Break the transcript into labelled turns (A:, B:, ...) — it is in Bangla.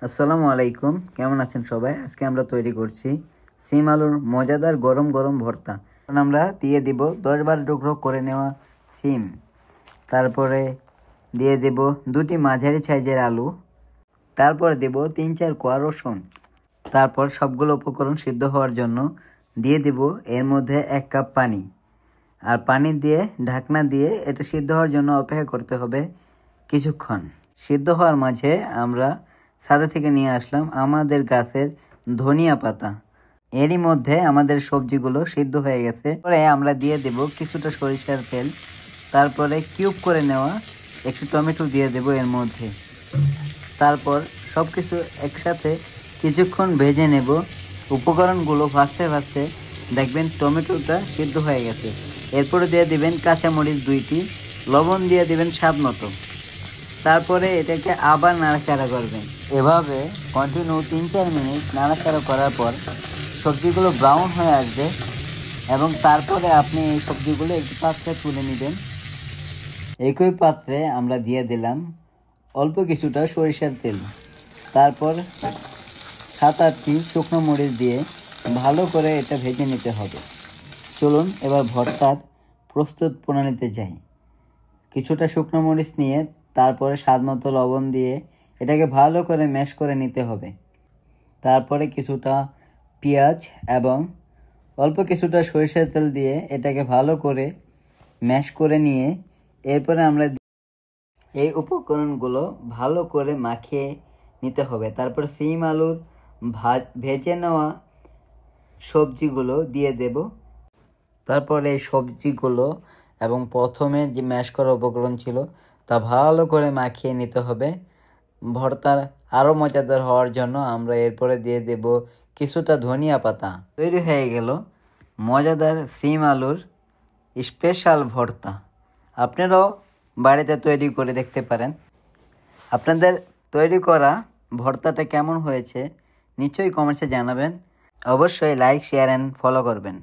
A: আসসালামু আলাইকুম, কেমন আছেন সবাই? আজকে আমরা তৈরি করছি সিম আলুর মজাদার গরম গরম ভর্তা। এখন আমরা দিয়ে দিব 10-12 টুকরো করে নেওয়া সিম, তারপরে দিয়ে দেব 2টি মাঝারি সাইজের আলু, তারপরে দেব 3-4 কোয়া রসুন। তারপর সবগুলো উপকরণ সিদ্ধ হওয়ার জন্য দিয়ে দেব এর মধ্যে 1 কাপ পানি। আর পানি দিয়ে ঢাকনা দিয়ে এটা সিদ্ধ হওয়ার জন্য অপেক্ষা করতে হবে কিছুক্ষণ। সিদ্ধ হওয়ার মাঝে আমরা ছাদে থেকে নিয়ে আসলাম আমাদের গাছের ধনিয়া পাতা। এরই মধ্যে আমাদের সবজিগুলো সিদ্ধ হয়ে গেছে। পরে আমরা দিয়ে দেব কিছুটা সরিষার তেল, তারপরে কিউব করে নেওয়া একটু টমেটো দিয়ে দেব এর মধ্যে। তারপর সব কিছু একসাথে কিছুক্ষণ ভেজে নেব। উপকরণগুলো ভাজতে ভাজতে দেখবেন টমেটোটা সিদ্ধ হয়ে গেছে। এরপরে দিয়ে দিবেন কাঁচামরিচ 2টি, লবণ দিয়ে দিবেন স্বাদ মতো। তারপরে এটাকে আবার নাড়াচাড়া করবেন। এভাবে কন্টিনিউ 3-4 মিনিট নাড়াচাড়া করার পর সবজিগুলো ব্রাউন হয়ে আসবে এবং তারপরে আপনি এই সবজিগুলো একটি পাত্রে তুলে নেবেন। একই পাত্রে আমরা দিয়ে দিলাম অল্প কিছুটা সরিষার তেল, তারপর 7-8টি শুকনো মরিচ দিয়ে ভালো করে এটা ভেজে নিতে হবে। চলুন এবার ভর্তার প্রস্তুত প্রণালীতে যাই। কিছুটা শুকনো মরিচ নিয়ে তারপরে স্বাদমতো লবণ দিয়ে এটাকে ভালো করে ম্যাশ করে নিতে হবে। তারপরে কিছুটা পেঁয়াজ এবং অল্প কিছুটা সরিষার তেল দিয়ে এটাকে ভালো করে ম্যাশ করে নিয়ে এরপরে আমরা এই উপকরণগুলো ভালো করে মাখিয়ে নিতে হবে। তারপর সিম আলুর ভেজে নেওয়া সবজিগুলো দিয়ে দেব। তারপরে এই সবজিগুলো এবং প্রথমে যে ম্যাশ করা উপকরণ ছিল তা ভালো করে মাখিয়ে নিতে হবে। ভর্তার আরও মজাদার হওয়ার জন্য আমরা এরপরে দিয়ে দেব কিছুটা ধনিয়া পাতা। তৈরি হয়ে গেল মজাদার সিম আলুর স্পেশাল ভর্তা। আপনারাও বাড়িতে তৈরি করে দেখতে পারেন। আপনাদের তৈরি করা ভর্তাটা কেমন হয়েছে নিশ্চয়ই কমেন্টসে জানাবেন। অবশ্যই লাইক, শেয়ার অ্যান্ড ফলো করবেন।